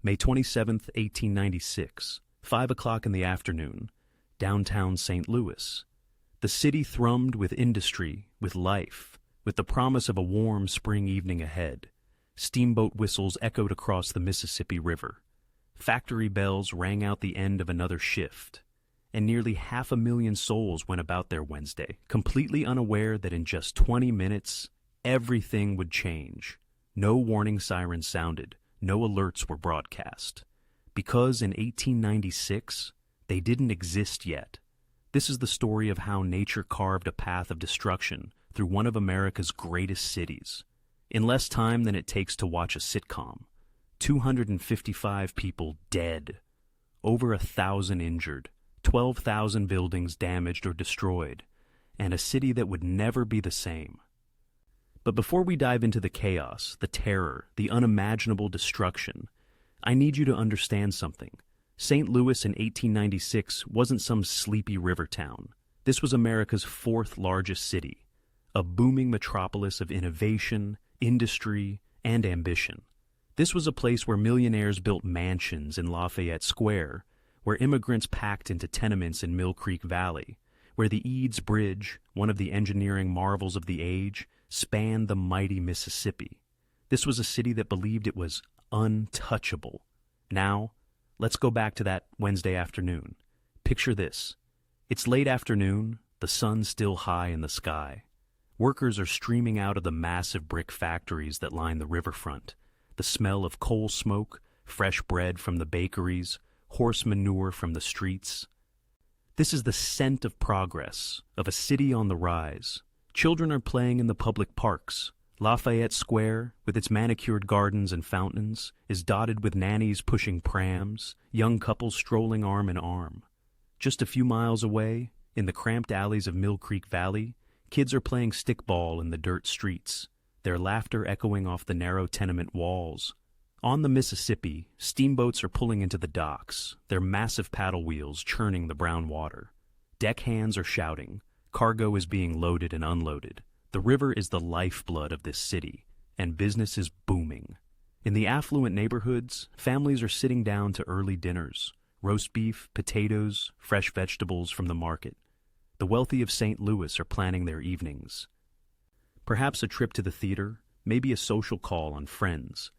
May 27, 1896, 5 o'clock in the afternoon, downtown St. Louis. The city thrummed with industry, with life, with the promise of a warm spring evening ahead. Steamboat whistles echoed across the Mississippi River. Factory bells rang out the end of another shift. And nearly 500,000 souls went about their Wednesday, completely unaware that in just 20 minutes, everything would change. No warning sirens sounded, no alerts were broadcast. Because in 1896, they didn't exist yet. This is the story of how nature carved a path of destruction through one of America's greatest cities. In less time than it takes to watch a sitcom, 255 people dead, over 1,000 injured, 12,000 buildings damaged or destroyed, and a city that would never be the same. But before we dive into the chaos, the terror, the unimaginable destruction, I need you to understand something. St. Louis in 1896 wasn't some sleepy river town. This was America's fourth largest city, a booming metropolis of innovation, industry, and ambition. This was a place where millionaires built mansions in Lafayette Square, where immigrants packed into tenements in Mill Creek Valley, where the Eads Bridge, one of the engineering marvels of the age, spanned the mighty Mississippi. This was a city that believed it was untouchable. Now, let's go back to that Wednesday afternoon. Picture this. It's late afternoon, the sun's still high in the sky. Workers are streaming out of the massive brick factories that line the riverfront. The smell of coal smoke, fresh bread from the bakeries, horse manure from the streets. This is the scent of progress, of a city on the rise. Children are playing in the public parks. Lafayette Square, with its manicured gardens and fountains, is dotted with nannies pushing prams, young couples strolling arm in arm. Just a few miles away, in the cramped alleys of Mill Creek Valley, kids are playing stickball in the dirt streets, their laughter echoing off the narrow tenement walls. On the Mississippi, steamboats are pulling into the docks, their massive paddle wheels churning the brown water. Deckhands are shouting. Cargo is being loaded and unloaded. The river is the lifeblood of this city, and business is booming. In the affluent neighborhoods, families are sitting down to early dinners, roast beef, potatoes, fresh vegetables from the market. The wealthy of St. Louis are planning their evenings. Perhaps a trip to the theater, maybe a social call on friends.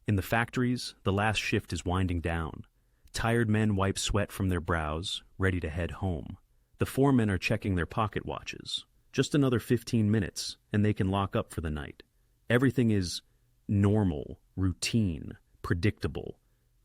In the factories, the last shift is winding down. Tired men wipe sweat from their brows, ready to head home. The foremen are checking their pocket watches. Just another 15 minutes, and they can lock up for the night. Everything is normal, routine, predictable.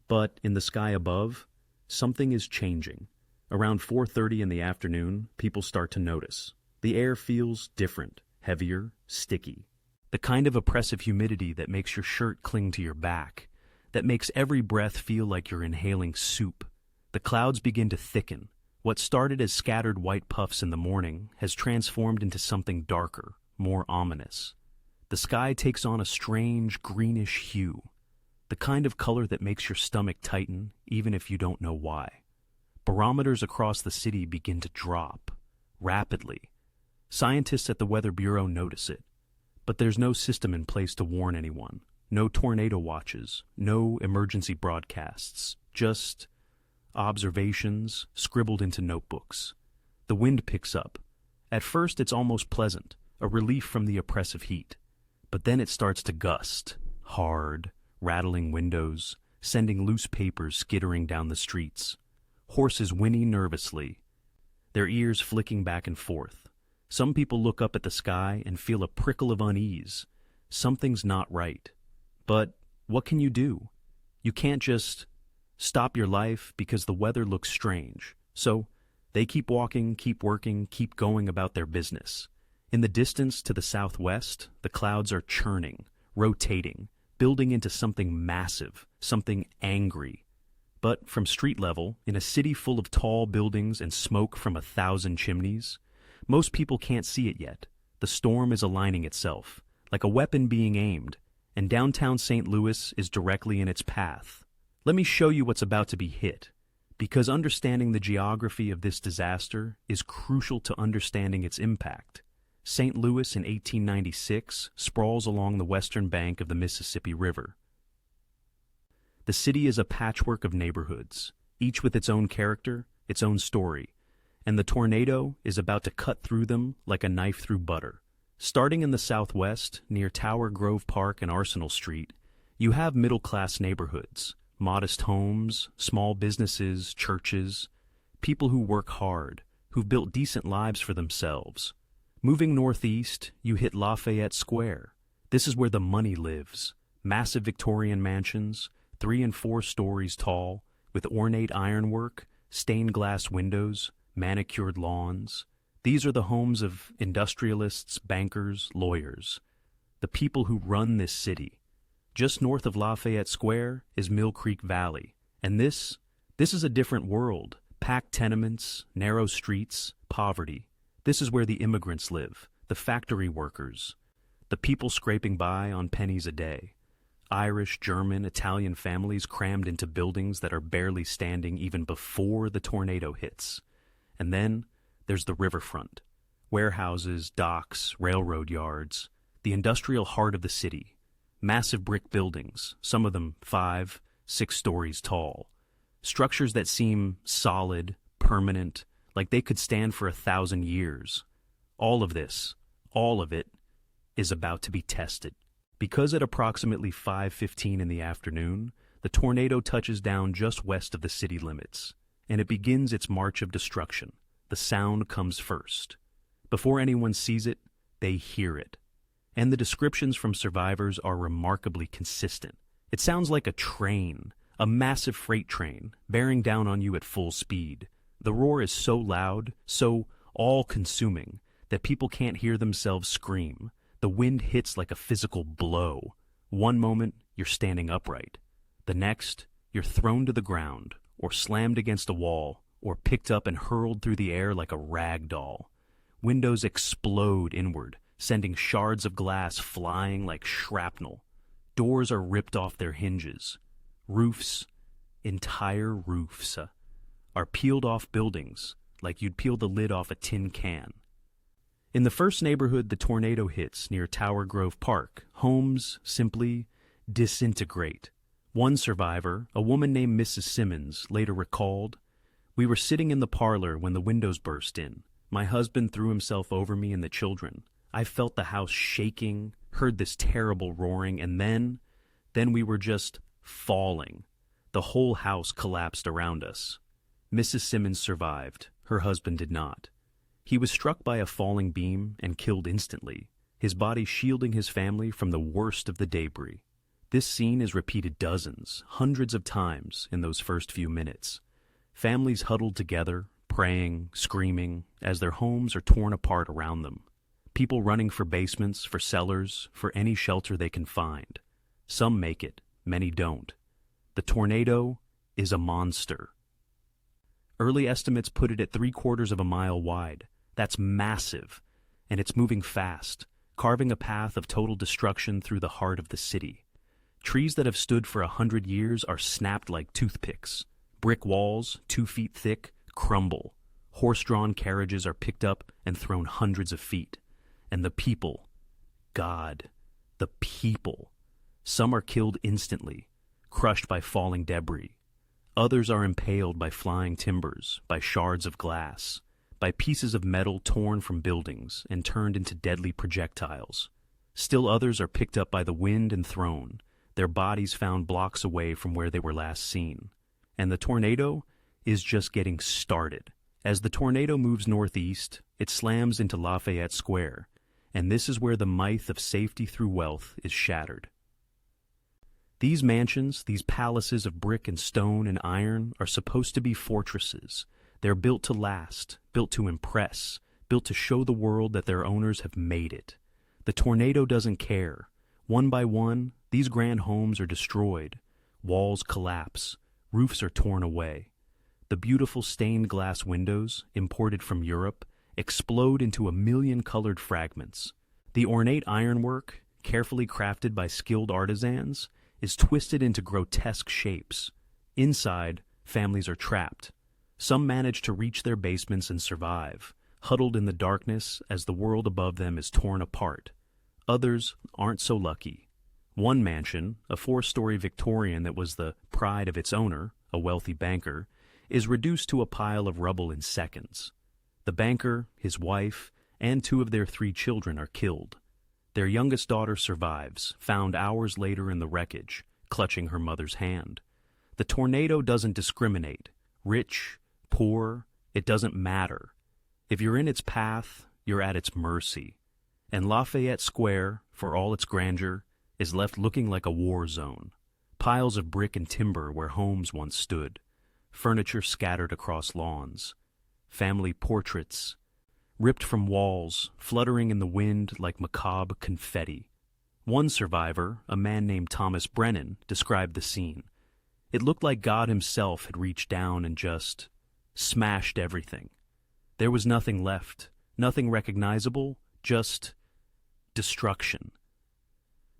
But in the sky above, something is changing. Around 4:30 in the afternoon, people start to notice. The air feels different, heavier, sticky. The kind of oppressive humidity that makes your shirt cling to your back, that makes every breath feel like you're inhaling soup. The clouds begin to thicken. What started as scattered white puffs in the morning has transformed into something darker, more ominous. The sky takes on a strange greenish hue, the kind of color that makes your stomach tighten even if you don't know why. Barometers across the city begin to drop, rapidly. Scientists at the Weather Bureau notice it. But there's no system in place to warn anyone. No tornado watches, no emergency broadcasts, just observations scribbled into notebooks. The wind picks up. At first it's almost pleasant, a relief from the oppressive heat. But then it starts to gust, hard, rattling windows, sending loose papers skittering down the streets. Horses whinny nervously, their ears flicking back and forth. Some people look up at the sky and feel a prickle of unease. Something's not right. But what can you do? You can't just stop your life because the weather looks strange. So they keep walking, keep working, keep going about their business. In the distance to the southwest, the clouds are churning, rotating, building into something massive, something angry. But from street level, in a city full of tall buildings and smoke from 1,000 chimneys, most people can't see it yet. The storm is aligning itself, like a weapon being aimed, and downtown St. Louis is directly in its path. Let me show you what's about to be hit, because understanding the geography of this disaster is crucial to understanding its impact. St. Louis in 1896 sprawls along the western bank of the Mississippi River. The city is a patchwork of neighborhoods, each with its own character, its own story, and the tornado is about to cut through them like a knife through butter. Starting in the southwest, near Tower Grove Park and Arsenal Street, you have middle-class neighborhoods, modest homes, small businesses, churches, people who work hard, who've built decent lives for themselves. Moving northeast, you hit Lafayette Square. This is where the money lives. Massive Victorian mansions, 3 and 4 stories tall, with ornate ironwork, stained glass windows, manicured lawns. These are the homes of industrialists, bankers, lawyers, the people who run this city. Just north of Lafayette Square is Mill Creek Valley, and this is a different world. Packed tenements, narrow streets, poverty. This is where the immigrants live, the factory workers, the people scraping by on pennies a day. Irish, German, Italian families crammed into buildings that are barely standing even before the tornado hits. And then there's the riverfront. Warehouses, docks, railroad yards, the industrial heart of the city. Massive brick buildings, some of them 5, 6 stories tall. Structures that seem solid, permanent, like they could stand for 1,000 years. All of it, is about to be tested. Because at approximately 5:15 in the afternoon, the tornado touches down just west of the city limits, and it begins its march of destruction. The sound comes first. Before anyone sees it, they hear it. And the descriptions from survivors are remarkably consistent. It sounds like a train, a massive freight train, bearing down on you at full speed. The roar is so loud, so all-consuming, that people can't hear themselves scream. The wind hits like a physical blow. One moment, you're standing upright. The next, you're thrown to the ground, or slammed against a wall, or picked up and hurled through the air like a rag doll. Windows explode inward, sending shards of glass flying like shrapnel. Doors are ripped off their hinges. Roofs, entire roofs, are peeled off buildings like you'd peel the lid off a tin can. In the first neighborhood the tornado hits, near Tower Grove Park, homes simply disintegrate. One survivor, a woman named Mrs. Simmons, later recalled, "We were sitting in the parlor when the windows burst in. My husband threw himself over me and the children. I felt the house shaking, heard this terrible roaring, and then we were just falling. The whole house collapsed around us." Mrs. Simmons survived. Her husband did not. He was struck by a falling beam and killed instantly, his body shielding his family from the worst of the debris. This scene is repeated dozens, hundreds of times in those first few minutes. Families huddled together, praying, screaming, as their homes are torn apart around them. People running for basements, for cellars, for any shelter they can find. Some make it, many don't. The tornado is a monster. Early estimates put it at 3/4 of a mile wide. That's massive, and it's moving fast, carving a path of total destruction through the heart of the city. Trees that have stood for 100 years are snapped like toothpicks. Brick walls, 2 feet thick, crumble. Horse-drawn carriages are picked up and thrown hundreds of feet. And the people, God, the people. Some are killed instantly, crushed by falling debris. Others are impaled by flying timbers, by shards of glass, by pieces of metal torn from buildings and turned into deadly projectiles. Still others are picked up by the wind and thrown, their bodies found blocks away from where they were last seen. And the tornado is just getting started. As the tornado moves northeast, it slams into Lafayette Square, and this is where the myth of safety through wealth is shattered. These mansions, these palaces of brick and stone and iron, are supposed to be fortresses. They're built to last, built to impress, built to show the world that their owners have made it. The tornado doesn't care. One by one, these grand homes are destroyed. Walls collapse. Roofs are torn away. The beautiful stained glass windows, imported from Europe, explode into 1,000,000 colored fragments. The ornate ironwork, carefully crafted by skilled artisans, is twisted into grotesque shapes. Inside, families are trapped. Some manage to reach their basements and survive, huddled in the darkness as the world above them is torn apart. Others aren't so lucky. One mansion, a 4-story Victorian that was the pride of its owner, a wealthy banker, is reduced to a pile of rubble in seconds. The banker, his wife, and 2 of their 3 children are killed. Their youngest daughter survives, found hours later in the wreckage, clutching her mother's hand. The tornado doesn't discriminate. Rich, poor, it doesn't matter. If you're in its path, you're at its mercy. And Lafayette Square, for all its grandeur, is left looking like a war zone. Piles of brick and timber where homes once stood. Furniture scattered across lawns. Family portraits, ripped from walls, fluttering in the wind like macabre confetti. One survivor, a man named Thomas Brennan, described the scene. It looked like God himself had reached down and just smashed everything. There was nothing left, nothing recognizable, just destruction.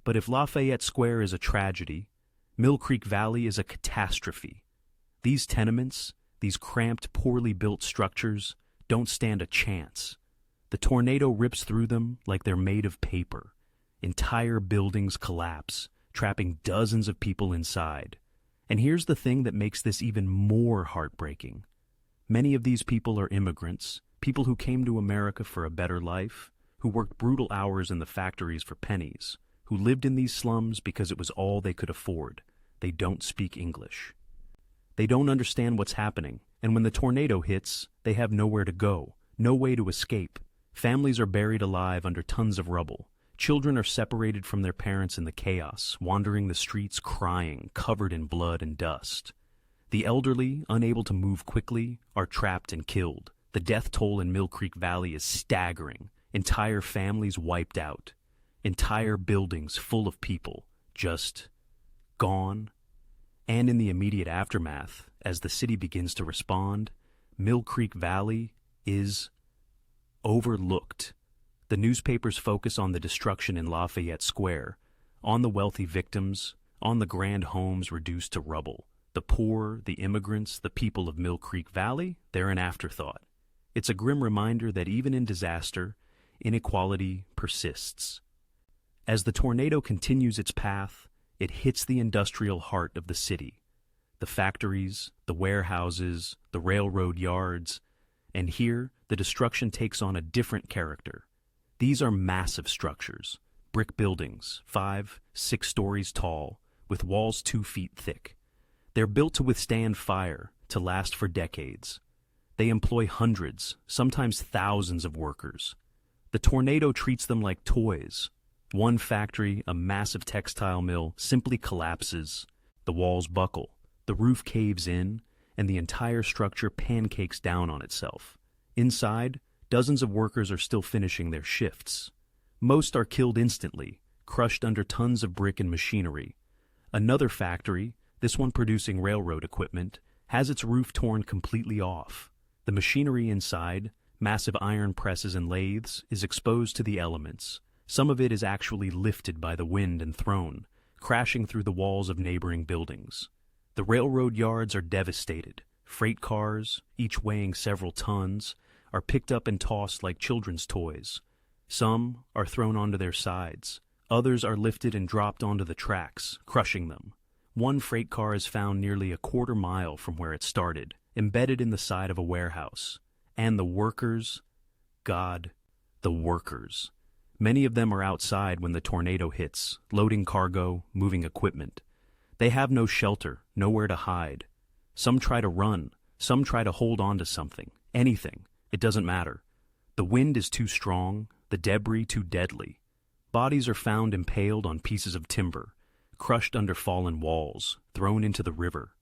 But if Lafayette Square is a tragedy, Mill Creek Valley is a catastrophe. These tenements, these cramped, poorly built structures, don't stand a chance. The tornado rips through them like they're made of paper. Entire buildings collapse, trapping dozens of people inside. And here's the thing that makes this even more heartbreaking. Many of these people are immigrants, people who came to America for a better life, who worked brutal hours in the factories for pennies, who lived in these slums because it was all they could afford. They don't speak English. They don't understand what's happening, and when the tornado hits, they have nowhere to go, no way to escape. Families are buried alive under tons of rubble. Children are separated from their parents in the chaos, wandering the streets crying, covered in blood and dust. The elderly, unable to move quickly, are trapped and killed. The death toll in Mill Creek Valley is staggering. Entire families wiped out. Entire buildings full of people, just gone. And in the immediate aftermath, as the city begins to respond, Mill Creek Valley is overlooked. The newspapers focus on the destruction in Lafayette Square, on the wealthy victims, on the grand homes reduced to rubble. The poor, the immigrants, the people of Mill Creek Valley, they're an afterthought. It's a grim reminder that even in disaster, inequality persists. As the tornado continues its path, it hits the industrial heart of the city. The factories, the warehouses, the railroad yards, and here the destruction takes on a different character. These are massive structures, brick buildings, 5, 6 stories tall, with walls 2 feet thick. They're built to withstand fire, to last for decades. They employ hundreds, sometimes thousands of workers. The tornado treats them like toys. One factory, a massive textile mill, simply collapses. The walls buckle, the roof caves in, and the entire structure pancakes down on itself. Inside, dozens of workers are still finishing their shifts. Most are killed instantly, crushed under tons of brick and machinery. Another factory, this one producing railroad equipment, has its roof torn completely off. The machinery inside, massive iron presses and lathes, is exposed to the elements. Some of it is actually lifted by the wind and thrown, crashing through the walls of neighboring buildings. The railroad yards are devastated. Freight cars, each weighing several tons, are picked up and tossed like children's toys. Some are thrown onto their sides. Others are lifted and dropped onto the tracks, crushing them. One freight car is found nearly a quarter mile from where it started, embedded in the side of a warehouse. And the workers, God, the workers. Many of them are outside when the tornado hits, loading cargo, moving equipment. They have no shelter, nowhere to hide. Some try to run, some try to hold on to something, anything. It doesn't matter. The wind is too strong, the debris too deadly. Bodies are found impaled on pieces of timber, crushed under fallen walls, thrown into the river.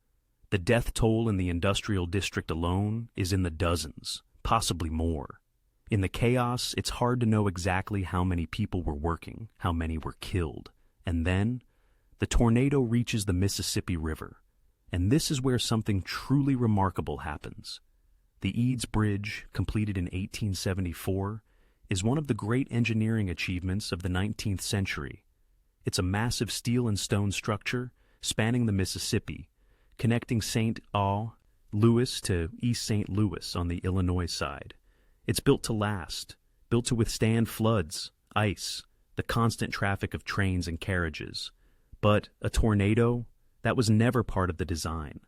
The death toll in the industrial district alone is in the dozens, possibly more. In the chaos, it's hard to know exactly how many people were working, how many were killed. And then, the tornado reaches the Mississippi River. And this is where something truly remarkable happens. The Eads Bridge, completed in 1874, is one of the great engineering achievements of the 19th century. It's a massive steel and stone structure spanning the Mississippi, connecting St. Louis to East St. Louis on the Illinois side. It's built to last, built to withstand floods, ice, the constant traffic of trains and carriages. But a tornado, that was never part of the design.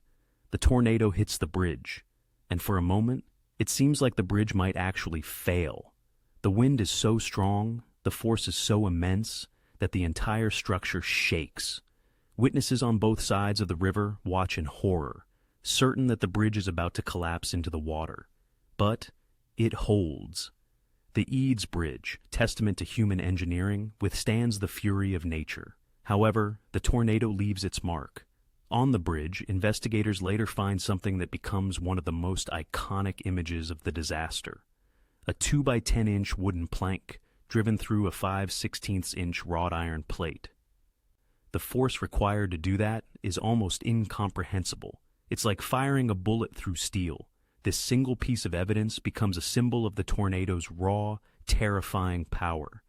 The tornado hits the bridge, and for a moment, it seems like the bridge might actually fail. The wind is so strong, the force is so immense, that the entire structure shakes. Witnesses on both sides of the river watch in horror, certain that the bridge is about to collapse into the water. But it holds. The Eads Bridge, testament to human engineering, withstands the fury of nature. However, the tornado leaves its mark. On the bridge, investigators later find something that becomes one of the most iconic images of the disaster. A 2 by 10 inch wooden plank, driven through a 5/16 inch wrought iron plate. The force required to do that is almost incomprehensible. It's like firing a bullet through steel. This single piece of evidence becomes a symbol of the tornado's raw, terrifying power.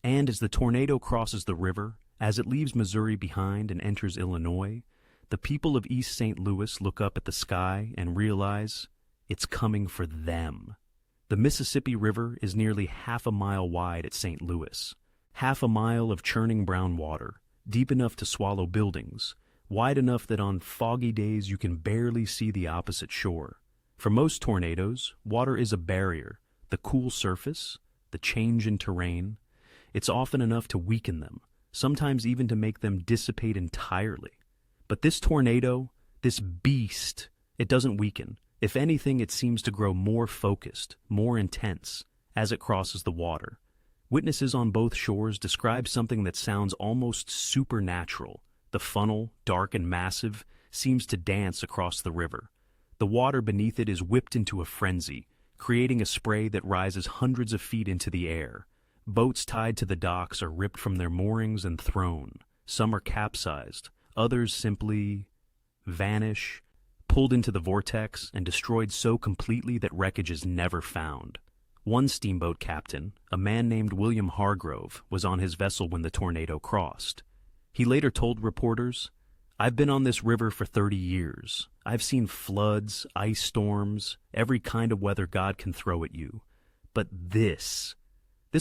And as the tornado crosses the river, as it leaves Missouri behind and enters Illinois, the people of East St. Louis look up at the sky and realize it's coming for them. The Mississippi River is nearly half a mile wide at St. Louis. Half a mile of churning brown water, deep enough to swallow buildings, wide enough that on foggy days you can barely see the opposite shore. For most tornadoes, water is a barrier, the cool surface, the change in terrain. It's often enough to weaken them, sometimes even to make them dissipate entirely. But this tornado, this beast, it doesn't weaken. If anything, it seems to grow more focused, more intense, as it crosses the water. Witnesses on both shores describe something that sounds almost supernatural. The funnel, dark and massive, seems to dance across the river. The water beneath it is whipped into a frenzy, creating a spray that rises hundreds of feet into the air. Boats tied to the docks are ripped from their moorings and thrown. Some are capsized, others simply vanish, pulled into the vortex and destroyed so completely that wreckage is never found. One steamboat captain, a man named William Hargrove, was on his vessel when the tornado crossed. He later told reporters, "I've been on this river for 30 years. I've seen floods, ice storms, every kind of weather God can throw at you. But this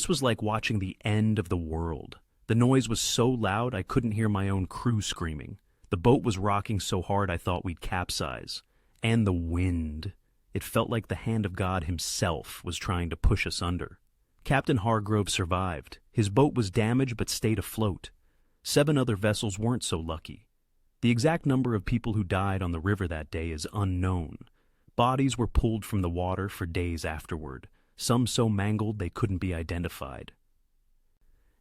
was like watching the end of the world. The noise was so loud I couldn't hear my own crew screaming. The boat was rocking so hard I thought we'd capsize. And the wind. It felt like the hand of God himself was trying to push us under." Captain Hargrove survived. His boat was damaged but stayed afloat. 7 other vessels weren't so lucky. The exact number of people who died on the river that day is unknown. Bodies were pulled from the water for days afterward, some so mangled they couldn't be identified.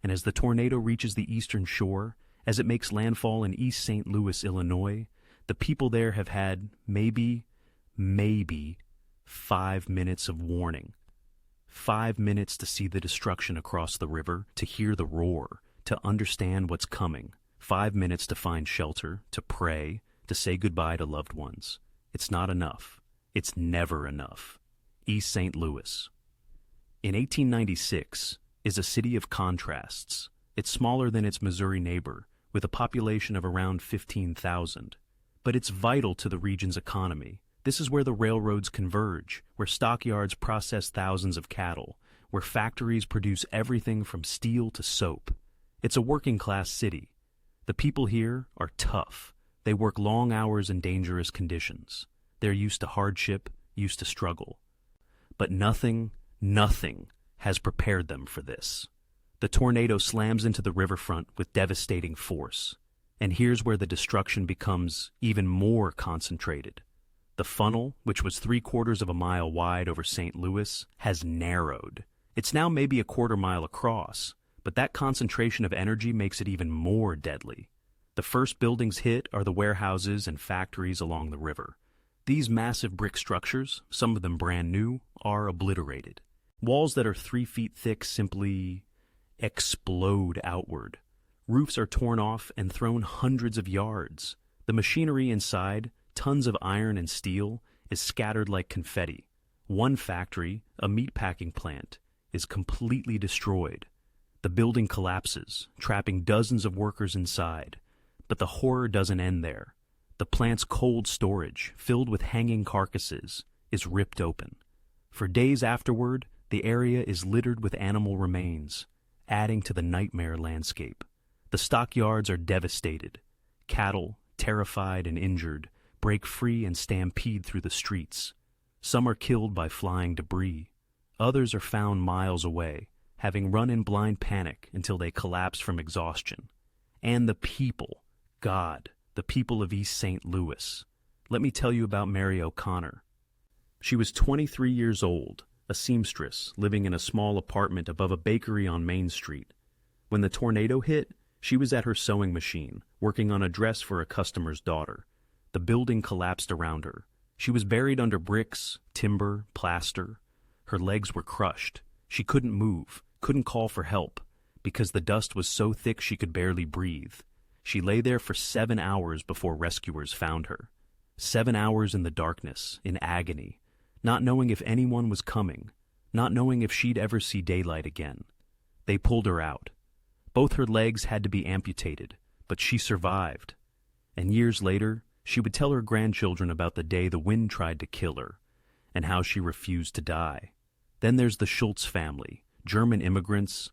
And as the tornado reaches the eastern shore, as it makes landfall in East St. Louis, Illinois, the people there have had maybe 5 minutes of warning. 5 minutes to see the destruction across the river, to hear the roar, to understand what's coming. 5 minutes to find shelter, to pray, to say goodbye to loved ones. It's not enough. It's never enough. East St. Louis. In 1896, is a city of contrasts. It's smaller than its Missouri neighbor, with a population of around 15,000. But it's vital to the region's economy. This is where the railroads converge, where stockyards process thousands of cattle, where factories produce everything from steel to soap. It's a working-class city. The people here are tough. They work long hours in dangerous conditions. They're used to hardship, used to struggle. But nothing has prepared them for this. The tornado slams into the riverfront with devastating force. And here's where the destruction becomes even more concentrated. The funnel, which was 3/4 of a mile wide over St. Louis, has narrowed. It's now maybe a 1/4 mile across, but that concentration of energy makes it even more deadly. The first buildings hit are the warehouses and factories along the river. These massive brick structures, some of them brand new, are obliterated. Walls that are 3 feet thick simply explode outward. Roofs are torn off and thrown hundreds of yards. The machinery inside, tons of iron and steel, is scattered like confetti. One factory, a meatpacking plant, is completely destroyed. The building collapses, trapping dozens of workers inside. But the horror doesn't end there. The plant's cold storage, filled with hanging carcasses, is ripped open. For days afterward, the area is littered with animal remains, adding to the nightmare landscape. The The stockyards are devastated. Cattle, terrified and injured, break free and stampede through the streets. Some are killed by flying debris. Others are found miles away, having run in blind panic until they collapse from exhaustion. And the people, God, the people of East St. Louis. Let me tell you about Mary O'Connor. She was 23 years old, a seamstress living in a small apartment above a bakery on Main Street. When the tornado hit, she was at her sewing machine, working on a dress for a customer's daughter. The building collapsed around her. She was buried under bricks, timber, plaster. Her legs were crushed. She couldn't move, couldn't call for help, because the dust was so thick she could barely breathe. She lay there for 7 hours before rescuers found her. 7 hours in the darkness, in agony, not knowing if anyone was coming, not knowing if she'd ever see daylight again. They pulled her out. Both her legs had to be amputated, but she survived. And years later, she would tell her grandchildren about the day the wind tried to kill her, and how she refused to die. Then there's the Schultz family, German immigrants.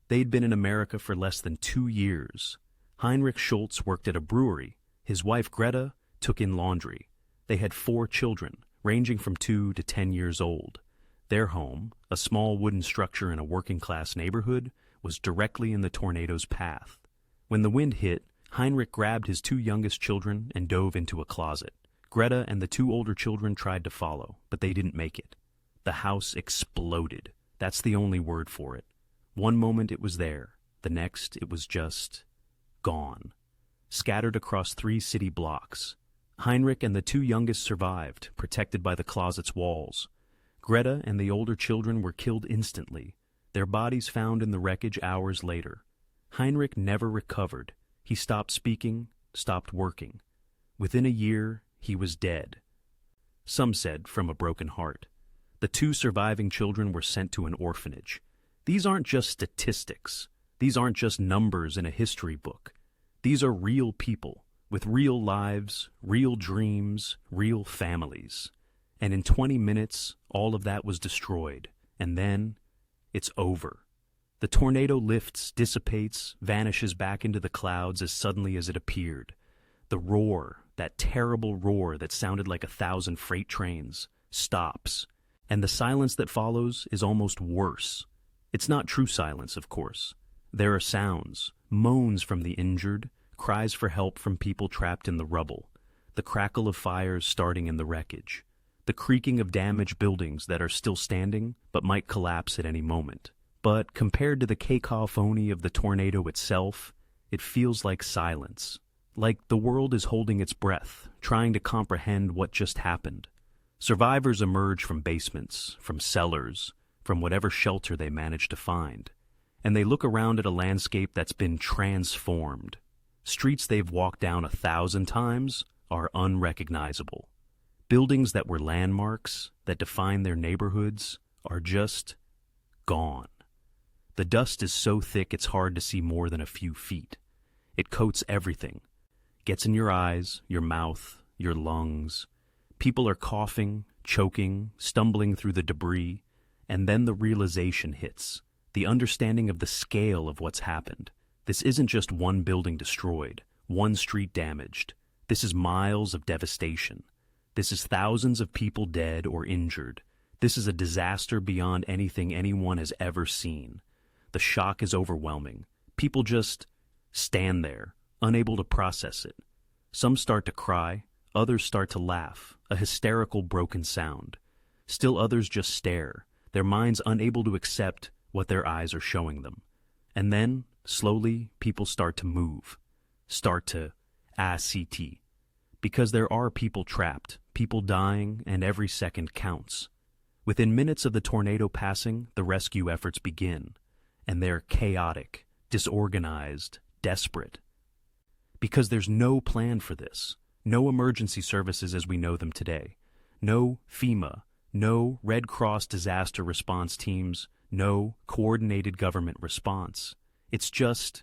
They'd been in America for less than 2 years. Heinrich Schultz worked at a brewery. His wife Greta took in laundry. They had 4 children, ranging from 2 to 10 years old. Their home, a small wooden structure in a working-class neighborhood, was directly in the tornado's path. When the wind hit, Heinrich grabbed his 2 youngest children and dove into a closet. Greta and the 2 older children tried to follow, but they didn't make it. The house exploded. That's the only word for it. One moment it was there. The next it was just gone. Scattered across 3 city blocks. Heinrich and the 2 youngest survived, protected by the closet's walls. Greta and the older children were killed instantly, their bodies found in the wreckage hours later. Heinrich never recovered. He stopped speaking, stopped working. Within a year, he was dead. Some said from a broken heart. The 2 surviving children were sent to an orphanage. These aren't just statistics. These aren't just numbers in a history book. These are real people, with real lives, real dreams, real families. And in 20 minutes, all of that was destroyed. And then, it's over. The tornado lifts, dissipates, vanishes back into the clouds as suddenly as it appeared. The roar, that terrible roar that sounded like 1,000 freight trains, stops. And the silence that follows is almost worse. It's not true silence, of course. There are sounds, moans from the injured, cries for help from people trapped in the rubble, the crackle of fires starting in the wreckage, the creaking of damaged buildings that are still standing but might collapse at any moment. But compared to the cacophony of the tornado itself, it feels like silence, like the world is holding its breath, trying to comprehend what just happened. Survivors emerge from basements, from cellars, from whatever shelter they manage to find, and they look around at a landscape that's been transformed. Streets they've walked down 1,000 times are unrecognizable. Buildings that were landmarks, that define their neighborhoods, are just gone. The dust is so thick it's hard to see more than a few feet. It coats everything, gets in your eyes, your mouth, your lungs. People are coughing, choking, stumbling through the debris, and then the realization hits, the understanding of the scale of what's happened. This isn't just one building destroyed, one street damaged. This is miles of devastation. This is thousands of people dead or injured. This is a disaster beyond anything anyone has ever seen. The shock is overwhelming. People just stand there, unable to process it. Some start to cry, others start to laugh, a hysterical broken sound. Still others just stare, their minds unable to accept what their eyes are showing them. And then, slowly, people start to move, start to ACT. Because there are people trapped, people dying, and every second counts. Within minutes of the tornado passing, the rescue efforts begin, and they're chaotic, disorganized, desperate. Because there's no plan for this, no emergency services as we know them today, no FEMA, no Red Cross disaster response teams, no coordinated government response. It's just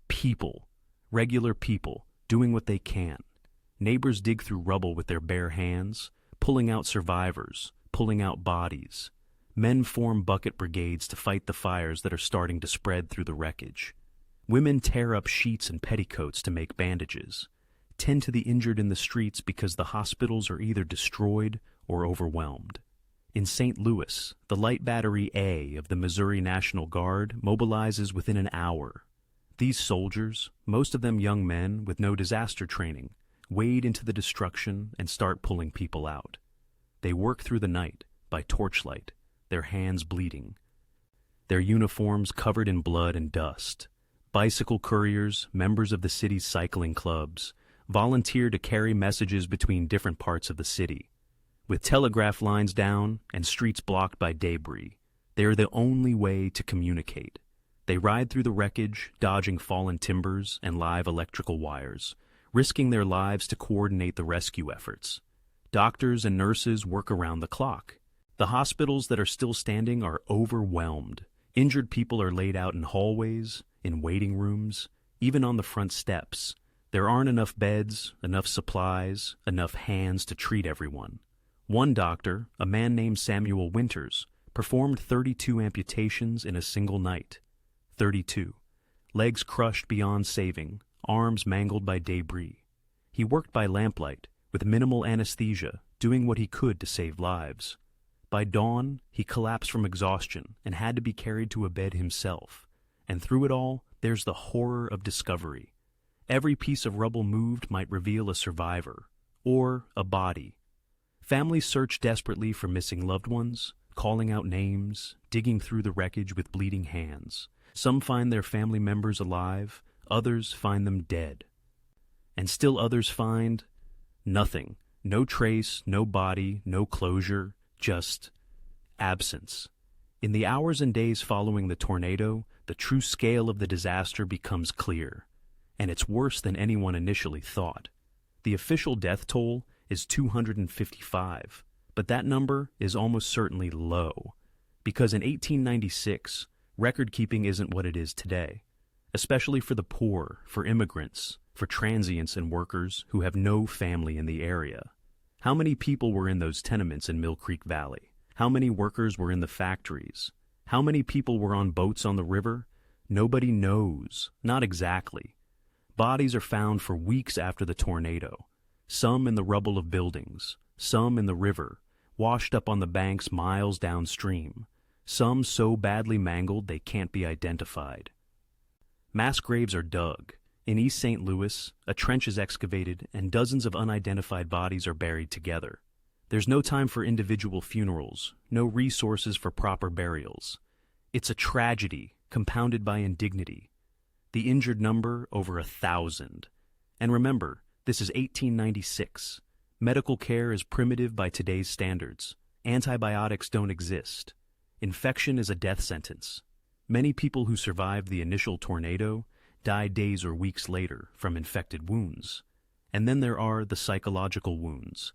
people, regular people, doing what they can. Neighbors dig through rubble with their bare hands, pulling out survivors, pulling out bodies. Men form bucket brigades to fight the fires that are starting to spread through the wreckage. Women tear up sheets and petticoats to make bandages, tend to the injured in the streets because the hospitals are either destroyed or overwhelmed. In St. Louis, the Light Battery A of the Missouri National Guard mobilizes within an hour. These soldiers, most of them young men with no disaster training, wade into the destruction and start pulling people out. They work through the night, by torchlight, their hands bleeding, their uniforms covered in blood and dust. Bicycle couriers, members of the city's cycling clubs, volunteer to carry messages between different parts of the city. With telegraph lines down and streets blocked by debris, they are the only way to communicate. They ride through the wreckage, dodging fallen timbers and live electrical wires, risking their lives to coordinate the rescue efforts. Doctors and nurses work around the clock. The hospitals that are still standing are overwhelmed. Injured people are laid out in hallways, in waiting rooms, even on the front steps. There aren't enough beds, enough supplies, enough hands to treat everyone. One doctor, a man named Samuel Winters, performed 32 amputations in a single night. 32. Legs crushed beyond saving, arms mangled by debris. He worked by lamplight, with minimal anesthesia, doing what he could to save lives. By dawn, he collapsed from exhaustion and had to be carried to a bed himself. And through it all, there's the horror of discovery. Every piece of rubble moved might reveal a survivor, or a body. Families search desperately for missing loved ones, calling out names, digging through the wreckage with bleeding hands. Some find their family members alive, others find them dead. And still others find nothing. No trace, no body, no closure, just absence. In the hours and days following the tornado, the true scale of the disaster becomes clear. And it's worse than anyone initially thought. The official death toll is 255, but that number is almost certainly low, because in 1896, record-keeping isn't what it is today, especially for the poor, for immigrants, for transients and workers who have no family in the area. How many people were in those tenements in Mill Creek Valley? How many workers were in the factories? How many people were on boats on the river? Nobody knows, not exactly. Bodies are found for weeks after the tornado, some in the rubble of buildings, some in the river, washed up on the banks miles downstream, some so badly mangled they can't be identified. Mass graves are dug. In East St. Louis, a trench is excavated and dozens of unidentified bodies are buried together. There's no time for individual funerals, no resources for proper burials. It's a tragedy compounded by indignity. The injured number over 1,000. And remember, this is 1896. Medical care is primitive by today's standards. Antibiotics don't exist. Infection is a death sentence. Many people who survived the initial tornado died days or weeks later from infected wounds. And then there are the psychological wounds.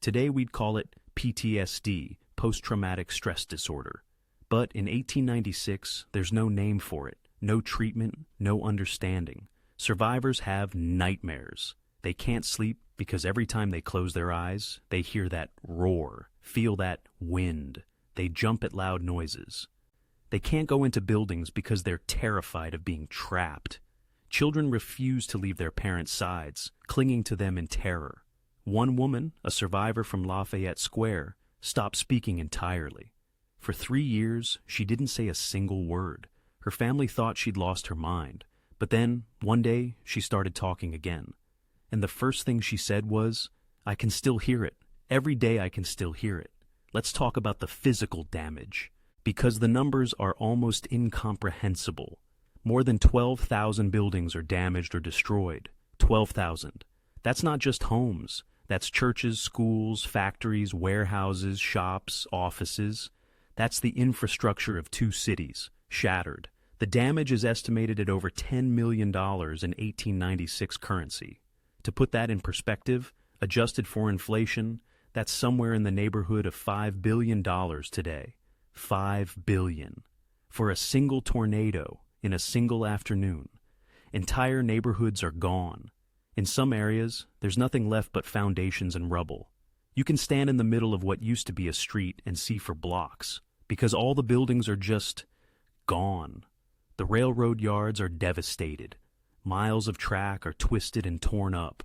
Today we'd call it PTSD, post-traumatic stress disorder. But in 1896, there's no name for it, no treatment, no understanding. Survivors have nightmares. They can't sleep because every time they close their eyes, they hear that roar, feel that wind. They jump at loud noises. They can't go into buildings because they're terrified of being trapped. Children refuse to leave their parents' sides, clinging to them in terror. One woman, a survivor from Lafayette Square, stopped speaking entirely. For 3 years, she didn't say a single word. Her family thought she'd lost her mind. But then, one day, she started talking again. And the first thing she said was, "I can still hear it. Every day I can still hear it. Let's talk about the physical damage." Because the numbers are almost incomprehensible. More than 12,000 buildings are damaged or destroyed. 12,000. That's not just homes. That's churches, schools, factories, warehouses, shops, offices. That's the infrastructure of 2 cities, shattered. The damage is estimated at over $10 million in 1896 currency. To put that in perspective, adjusted for inflation, that's somewhere in the neighborhood of $5 billion today. $5 billion. For a single tornado in a single afternoon. Entire neighborhoods are gone. In some areas, there's nothing left but foundations and rubble. You can stand in the middle of what used to be a street and see for blocks, because all the buildings are just gone. The railroad yards are devastated. Miles of track are twisted and torn up.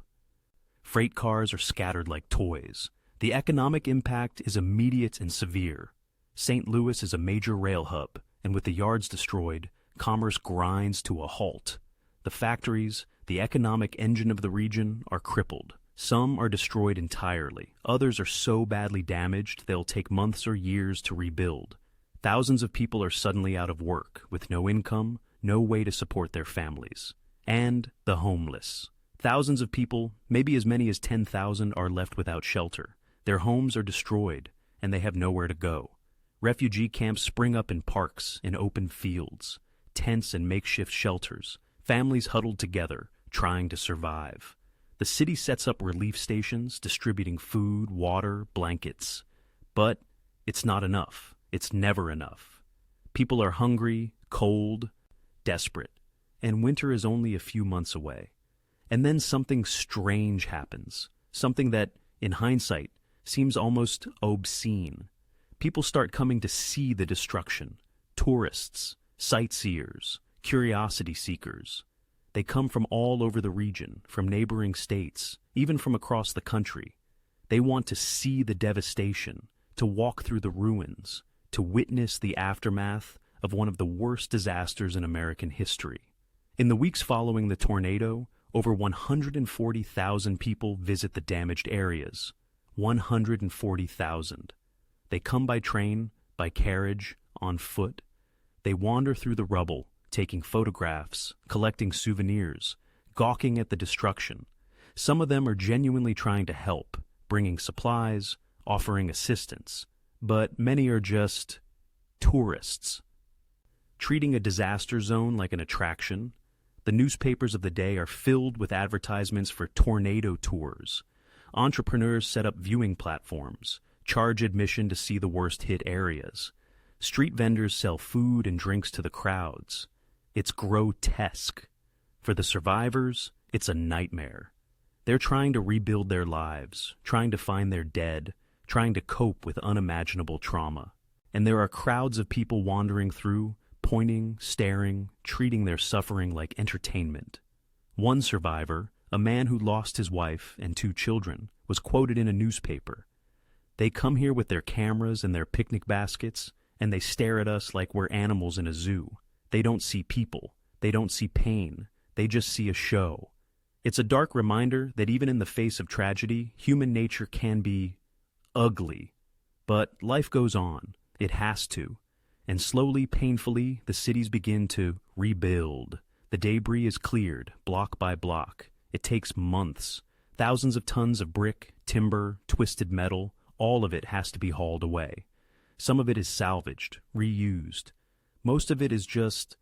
Freight cars are scattered like toys. The economic impact is immediate and severe. St. Louis is a major rail hub, and with the yards destroyed, commerce grinds to a halt. The factories, the economic engine of the region, are crippled. Some are destroyed entirely. Others are so badly damaged they'll take months or years to rebuild. Thousands of people are suddenly out of work, with no income, no way to support their families. And the homeless. Thousands of people, maybe as many as 10,000, are left without shelter. Their homes are destroyed, and they have nowhere to go. Refugee camps spring up in parks, in open fields, tents and makeshift shelters, families huddled together, trying to survive. The city sets up relief stations, distributing food, water, blankets. But it's not enough. It's never enough. People are hungry, cold, desperate, and winter is only a few months away. And then something strange happens, something that, in hindsight, seems almost obscene. People start coming to see the destruction. Tourists, sightseers, curiosity seekers. They come from all over the region, from neighboring states, even from across the country. They want to see the devastation, to walk through the ruins, to witness the aftermath of one of the worst disasters in American history. In the weeks following the tornado, over 140,000 people visit the damaged areas. 140,000. They come by train, by carriage, on foot. They wander through the rubble, taking photographs, collecting souvenirs, gawking at the destruction. Some of them are genuinely trying to help, bringing supplies, offering assistance. But many are just tourists. Treating a disaster zone like an attraction, the newspapers of the day are filled with advertisements for tornado tours. Entrepreneurs set up viewing platforms, charge admission to see the worst-hit areas. Street vendors sell food and drinks to the crowds. It's grotesque. For the survivors, it's a nightmare. They're trying to rebuild their lives, trying to find their dead, trying to cope with unimaginable trauma. And there are crowds of people wandering through, pointing, staring, treating their suffering like entertainment. One survivor, a man who lost his wife and 2 children, was quoted in a newspaper. "They come here with their cameras and their picnic baskets, and they stare at us like we're animals in a zoo. They don't see people. They don't see pain. They just see a show." It's a dark reminder that even in the face of tragedy, human nature can be ugly. But life goes on. It has to. And slowly, painfully, the cities begin to rebuild. The debris is cleared, block by block. It takes months. Thousands of tons of brick, timber, twisted metal, all of it has to be hauled away. Some of it is salvaged, reused. Most of it is just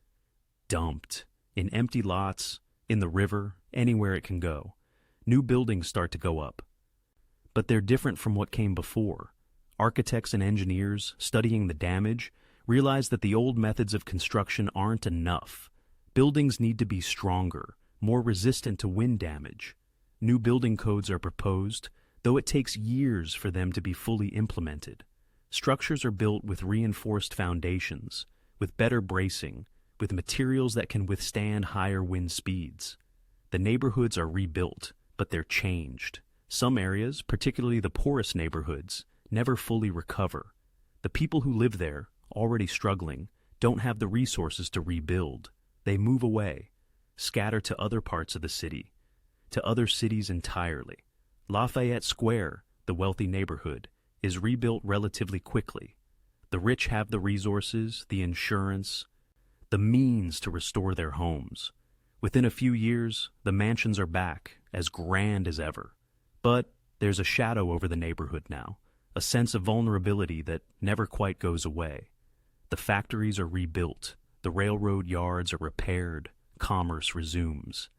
dumped in empty lots, in the river, anywhere it can go. New buildings start to go up. But they're different from what came before. Architects and engineers, studying the damage, realize that the old methods of construction aren't enough. Buildings need to be stronger, more resistant to wind damage. New building codes are proposed, though it takes years for them to be fully implemented. Structures are built with reinforced foundations, with better bracing, with materials that can withstand higher wind speeds. The neighborhoods are rebuilt, but they're changed. Some areas, particularly the poorest neighborhoods, never fully recover. The people who live there, already struggling, don't have the resources to rebuild. They move away, scatter to other parts of the city, to other cities entirely. Lafayette Square, the wealthy neighborhood, is rebuilt relatively quickly. The rich have the resources, the insurance, the means to restore their homes. Within a few years, the mansions are back, as grand as ever. But there's a shadow over the neighborhood now, a sense of vulnerability that never quite goes away. The factories are rebuilt, the railroad yards are repaired, commerce resumes.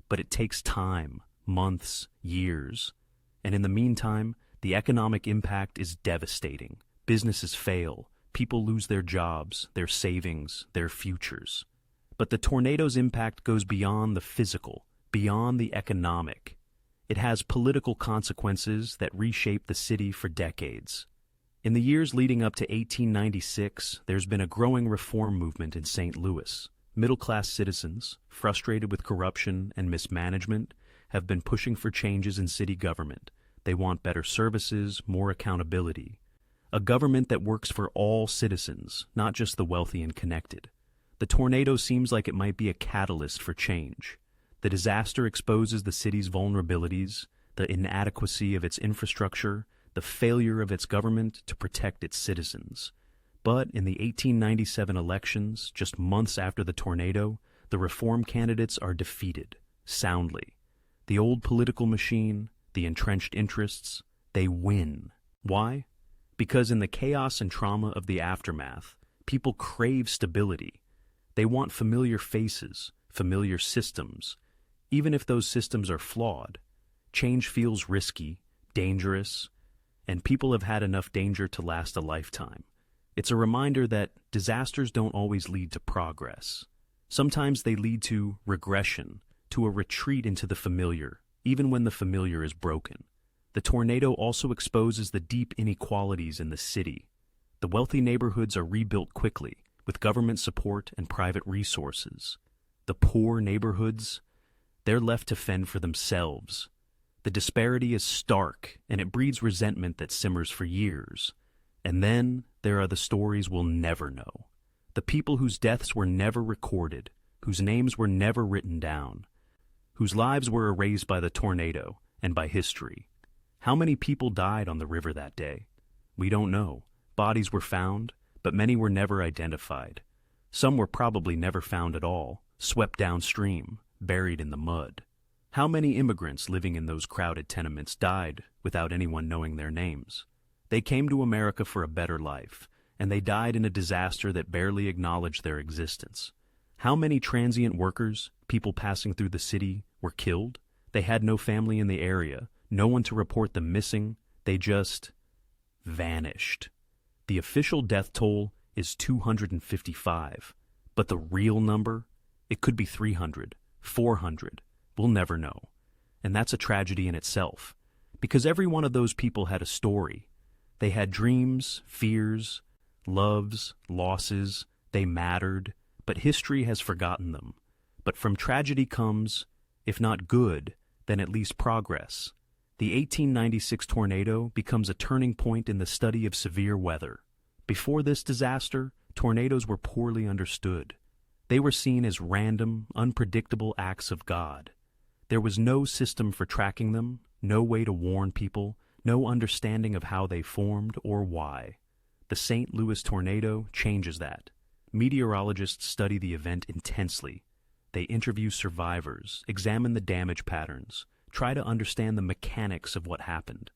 But it takes time, months, years. And in the meantime, the economic impact is devastating. Businesses fail, people lose their jobs, their savings, their futures. But the tornado's impact goes beyond the physical, beyond the economic. It has political consequences that reshape the city for decades. In the years leading up to 1896, there's been a growing reform movement in St. Louis. Middle-class citizens, frustrated with corruption and mismanagement, have been pushing for changes in city government. They want better services, more accountability. A government that works for all citizens, not just the wealthy and connected. The tornado seems like it might be a catalyst for change. The disaster exposes the city's vulnerabilities, the inadequacy of its infrastructure, the failure of its government to protect its citizens. But in the 1897 elections, just months after the tornado, the reform candidates are defeated, soundly. The old political machine, the entrenched interests, they win. Why? Because in the chaos and trauma of the aftermath, people crave stability. They want familiar faces, familiar systems. Even if those systems are flawed, change feels risky, dangerous, and people have had enough danger to last a lifetime. It's a reminder that disasters don't always lead to progress. Sometimes they lead to regression, to a retreat into the familiar, even when the familiar is broken. The tornado also exposes the deep inequalities in the city. The wealthy neighborhoods are rebuilt quickly, with government support and private resources. The poor neighborhoods, they're left to fend for themselves. The disparity is stark, and it breeds resentment that simmers for years. And then there are the stories we'll never know. The people whose deaths were never recorded, whose names were never written down, whose lives were erased by the tornado and by history. How many people died on the river that day? We don't know. Bodies were found, but many were never identified. Some were probably never found at all, swept downstream, buried in the mud. How many immigrants living in those crowded tenements died without anyone knowing their names? They came to America for a better life, and they died in a disaster that barely acknowledged their existence. How many transient workers, people passing through the city, were killed? They had no family in the area, no one to report them missing. They just vanished. The official death toll is 255, but the real number, it could be 300, 400. We'll never know. And that's a tragedy in itself, because every one of those people had a story. They had dreams, fears, loves, losses. They mattered, but history has forgotten them. But from tragedy comes, if not good, then at least progress. The 1896 tornado becomes a turning point in the study of severe weather. Before this disaster, tornadoes were poorly understood. They were seen as random, unpredictable acts of God. There was no system for tracking them, no way to warn people, no understanding of how they formed or why. The St. Louis tornado changes that. Meteorologists study the event intensely. They interview survivors, examine the damage patterns, try to understand the mechanics of what happened.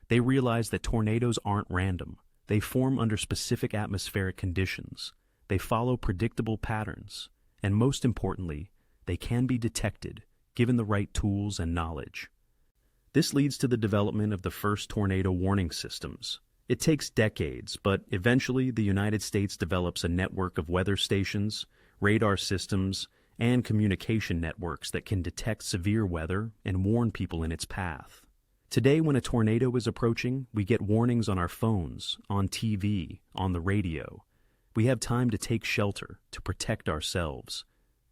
They realize that tornadoes aren't random. They form under specific atmospheric conditions. They follow predictable patterns. And most importantly, they can be detected, given the right tools and knowledge. This leads to the development of the first tornado warning systems. It takes decades, but eventually the United States develops a network of weather stations, radar systems, and communication networks that can detect severe weather and warn people in its path. Today, when a tornado is approaching, we get warnings on our phones, on TV, on the radio. We have time to take shelter, to protect ourselves.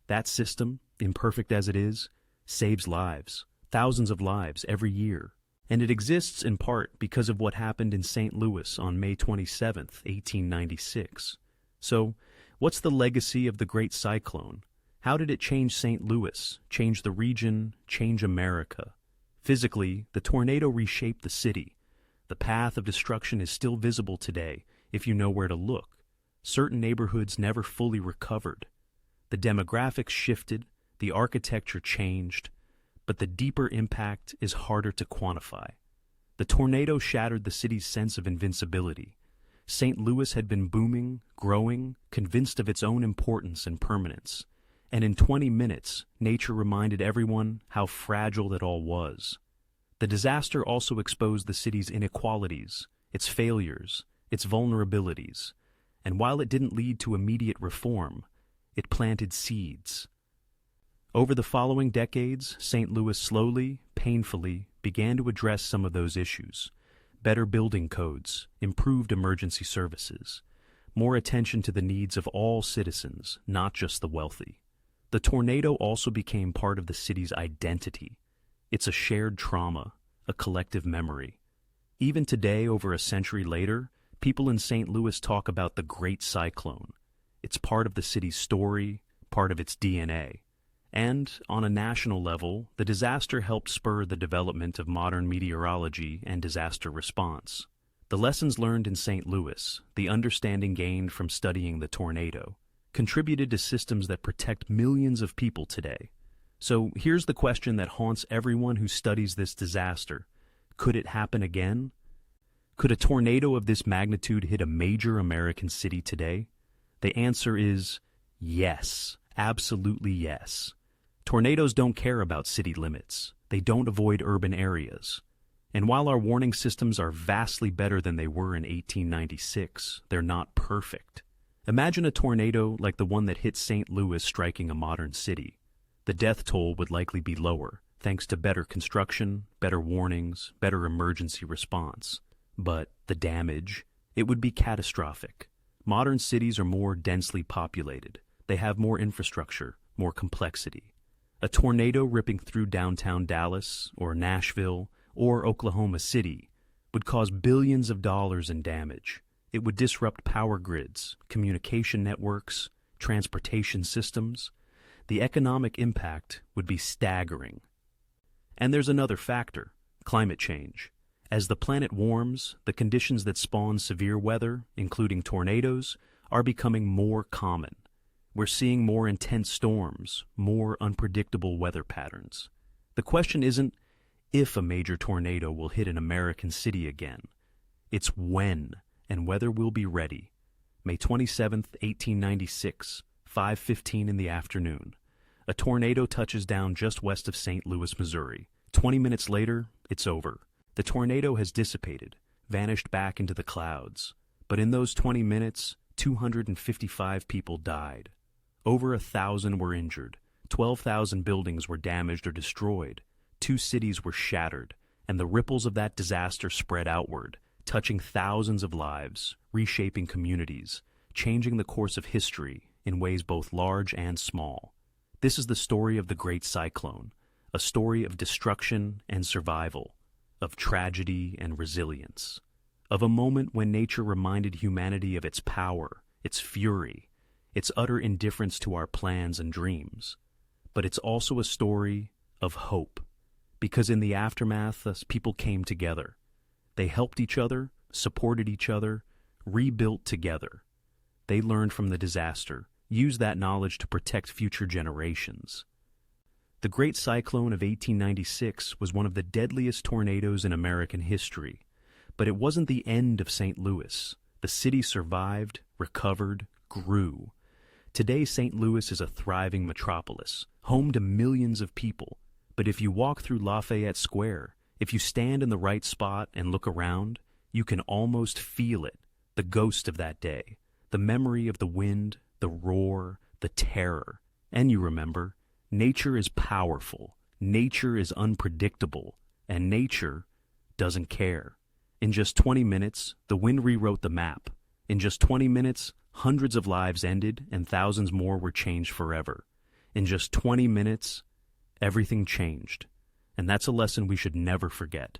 That system, imperfect as it is, saves lives, thousands of lives every year. And it exists in part because of what happened in St. Louis on May 27, 1896. So, what's the legacy of the Great Cyclone? How did it change St. Louis, change the region, change America? Physically, the tornado reshaped the city. The path of destruction is still visible today if you know where to look. Certain neighborhoods never fully recovered. The demographics shifted, the architecture changed, but the deeper impact is harder to quantify. The tornado shattered the city's sense of invincibility. St. Louis had been booming, growing, convinced of its own importance and permanence. And in 20 minutes, nature reminded everyone how fragile it all was. The disaster also exposed the city's inequalities, its failures, its vulnerabilities. And while it didn't lead to immediate reform, it planted seeds. Over the following decades, St. Louis slowly, painfully, began to address some of those issues. Better building codes, improved emergency services. more attention to the needs of all citizens, not just the wealthy. The tornado also became part of the city's identity. It's a shared trauma, a collective memory. Even today, over a century later, people in St. Louis talk about the Great Cyclone. It's part of the city's story, part of its DNA. And, on a national level, the disaster helped spur the development of modern meteorology and disaster response. The lessons learned in St. Louis, the understanding gained from studying the tornado, contributed to systems that protect millions of people today. So here's the question that haunts everyone who studies this disaster. Could it happen again? Could a tornado of this magnitude hit a major American city today? The answer is yes, absolutely yes. Tornadoes don't care about city limits. They don't avoid urban areas. And while our warning systems are vastly better than they were in 1896, they're not perfect. Imagine a tornado like the one that hit St. Louis striking a modern city. The death toll would likely be lower, thanks to better construction, better warnings, better emergency response. But the damage, it would be catastrophic. Modern cities are more densely populated. They have more infrastructure, more complexity. A tornado ripping through downtown Dallas, or Nashville, or Oklahoma City would cause billions of dollars in damage. It would disrupt power grids, communication networks, transportation systems. The economic impact would be staggering. And there's another factor, climate change. As the planet warms, the conditions that spawn severe weather, including tornadoes, are becoming more common. We're seeing more intense storms, more unpredictable weather patterns. The question isn't if a major tornado will hit an American city again. It's when and whether we'll be ready. May 27, 1896, 5:15 in the afternoon. A tornado touches down just west of St. Louis, Missouri. 20 minutes later, it's over. The tornado has dissipated, vanished back into the clouds. But in those 20 minutes, 255 people died. Over 1,000 were injured. 12,000 buildings were damaged or destroyed. 2 cities were shattered, and the ripples of that disaster spread outward, touching thousands of lives, reshaping communities, changing the course of history in ways both large and small. This is the story of the Great Cyclone, a story of destruction and survival, of tragedy and resilience, of a moment when nature reminded humanity of its power, its fury, its utter indifference to our plans and dreams. But it's also a story of hope, because in the aftermath, people came together. They helped each other, supported each other, rebuilt together. They learned from the disaster, used that knowledge to protect future generations. The Great Cyclone of 1896 was one of the deadliest tornadoes in American history, but it wasn't the end of St. Louis. The city survived, recovered, grew. Today, St. Louis is a thriving metropolis, home to millions of people. But if you walk through Lafayette Square, if you stand in the right spot and look around, you can almost feel it, the ghost of that day, the memory of the wind, the roar, the terror. And you remember, nature is powerful, nature is unpredictable, and nature doesn't care. In just 20 minutes, the wind rewrote the map. In just 20 minutes, hundreds of lives ended and thousands more were changed forever. In just 20 minutes, everything changed. And that's a lesson we should never forget.